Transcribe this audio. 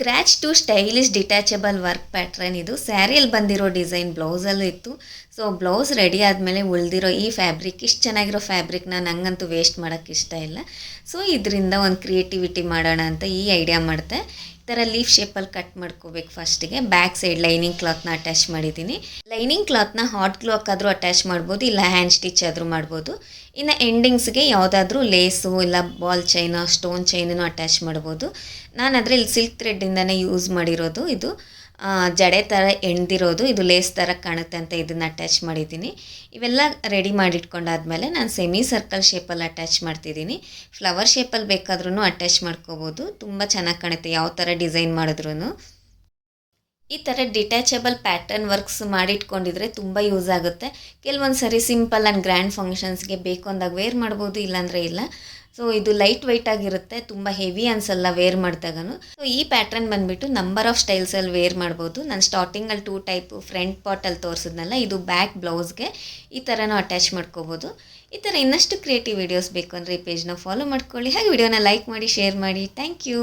Scratch to stylish detachable work pattern. ಇದು ಸ್ಯಾರಿಯಲ್ಲಿ ಬಂದಿರೋ ಡಿಸೈನ್ ಬ್ಲೌಸಲ್ಲೂ ಇತ್ತು. ಸೊ ಬ್ಲೌಸ್ ರೆಡಿ ಆದಮೇಲೆ ಉಳಿದಿರೋ ಈ ಫ್ಯಾಬ್ರಿಕ್, ಇಷ್ಟು ಚೆನ್ನಾಗಿರೋ ಫ್ಯಾಬ್ರಿಕ್ನ ನನಗಂತೂ ವೇಸ್ಟ್ ಮಾಡೋಕ್ಕೆ ಇಷ್ಟ ಇಲ್ಲ. ಸೊ ಇದರಿಂದ ಒಂದು ಕ್ರಿಯೇಟಿವಿಟಿ ಮಾಡೋಣ ಅಂತ ಈ ಐಡಿಯಾ ಮಾಡಿದೆ. ಈ ಥರ ಲೀಫ್ ಶೇಪಲ್ಲಿ ಕಟ್ ಮಾಡ್ಕೋಬೇಕು. ಫಸ್ಟಿಗೆ ಬ್ಯಾಕ್ ಸೈಡ್ ಲೈನಿಂಗ್ ಕ್ಲಾತ್ನ ಅಟ್ಯಾಚ್ ಮಾಡಿದ್ದೀನಿ. ಲೈನಿಂಗ್ ಕ್ಲಾತ್ನ ಹಾಟ್ ಗ್ಲೋಕಾದರೂ ಅಟ್ಯಾಚ್ ಮಾಡ್ಬೋದು, ಇಲ್ಲ ಹ್ಯಾಂಡ್ ಸ್ಟಿಚ್ ಆದರೂ ಮಾಡ್ಬೋದು. ಇನ್ನು ಎಂಡಿಂಗ್ಸ್ಗೆ ಯಾವುದಾದ್ರೂ ಲೇಸು ಇಲ್ಲ ಬಾಲ್ ಚೈನ ಸ್ಟೋನ್ ಚೈನೂ ಅಟ್ಯಾಚ್ ಮಾಡ್ಬೋದು. ನಾನು ಆದರೆ ಇಲ್ಲಿ ಸಿಲ್ಕ್ ಥ್ರೆಡ್ಡಿಂದನೇ ಯೂಸ್ ಮಾಡಿರೋದು. ಇದು ಜಡೆ ಥರ ಎಣ್ದಿರೋದು, ಇದು ಲೇಸ್ ಥರ ಕಾಣುತ್ತೆ ಅಂತ ಇದನ್ನು ಅಟ್ಯಾಚ್ ಮಾಡಿದ್ದೀನಿ. ಇವೆಲ್ಲ ರೆಡಿ ಮಾಡಿಟ್ಕೊಂಡಾದ್ಮೇಲೆ ನಾನು ಸೆಮಿ ಸರ್ಕಲ್ ಶೇಪಲ್ಲಿ ಅಟ್ಯಾಚ್ ಮಾಡ್ತಿದ್ದೀನಿ. ಫ್ಲವರ್ ಶೇಪಲ್ಲಿ ಬೇಕಾದ್ರೂ ಅಟ್ಯಾಚ್ ಮಾಡ್ಕೋಬೋದು, ತುಂಬ ಚೆನ್ನಾಗಿ ಕಾಣುತ್ತೆ ಯಾವ ಥರ ಡಿಸೈನ್ ಮಾಡಿದ್ರೂ. ಈ ಥರ ಡಿಟ್ಯಾಚಬಲ್ ಪ್ಯಾಟರ್ನ್ ವರ್ಕ್ಸ್ ಮಾಡಿಟ್ಕೊಂಡಿದ್ರೆ ತುಂಬ ಯೂಸ್ ಆಗುತ್ತೆ. ಕೆಲವೊಂದು ಸರಿ ಸಿಂಪಲ್ ಆ್ಯಂಡ್ ಗ್ರ್ಯಾಂಡ್ ಫಂಕ್ಷನ್ಸ್ಗೆ ಬೇಕು ಅಂದಾಗ ವೇರ್ ಮಾಡ್ಬೋದು, ಇಲ್ಲಾಂದರೆ ಇಲ್ಲ. ಸೊ ಇದು ಲೈಟ್ ವೆಯ್ಟ್ ಆಗಿರುತ್ತೆ, ತುಂಬ ಹೆವಿ ಅನಿಸಲ್ಲ ವೇರ್ ಮಾಡಿದಾಗೂ. ಸೊ ಈ ಪ್ಯಾಟ್ರನ್ ಬಂದುಬಿಟ್ಟು ನಂಬರ್ ಆಫ್ ಸ್ಟೈಲ್ಸಲ್ಲಿ ವೇರ್ ಮಾಡ್ಬೋದು. ನಾನು ಸ್ಟಾರ್ಟಿಂಗಲ್ಲಿ 2 ಟೈಪು ಫ್ರಂಟ್ ಪಾರ್ಟಲ್ಲಿ ತೋರಿಸಿದ್ನಲ್ಲ, ಇದು ಬ್ಯಾಕ್ ಬ್ಲೌಸ್ಗೆ ಈ ಥರನೂ ಅಟ್ಯಾಚ್ ಮಾಡ್ಕೋಬೋದು. ಈ ಥರ ಇನ್ನಷ್ಟು ಕ್ರಿಯೇಟಿವ್ ವೀಡಿಯೋಸ್ ಬೇಕು ಅಂದರೆ ಈ ಪೇಜ್ನ ಫಾಲೋ ಮಾಡ್ಕೊಳ್ಳಿ. ಹಾಗೆ ವಿಡಿಯೋನ ಲೈಕ್ ಮಾಡಿ, ಶೇರ್ ಮಾಡಿ. Thank you.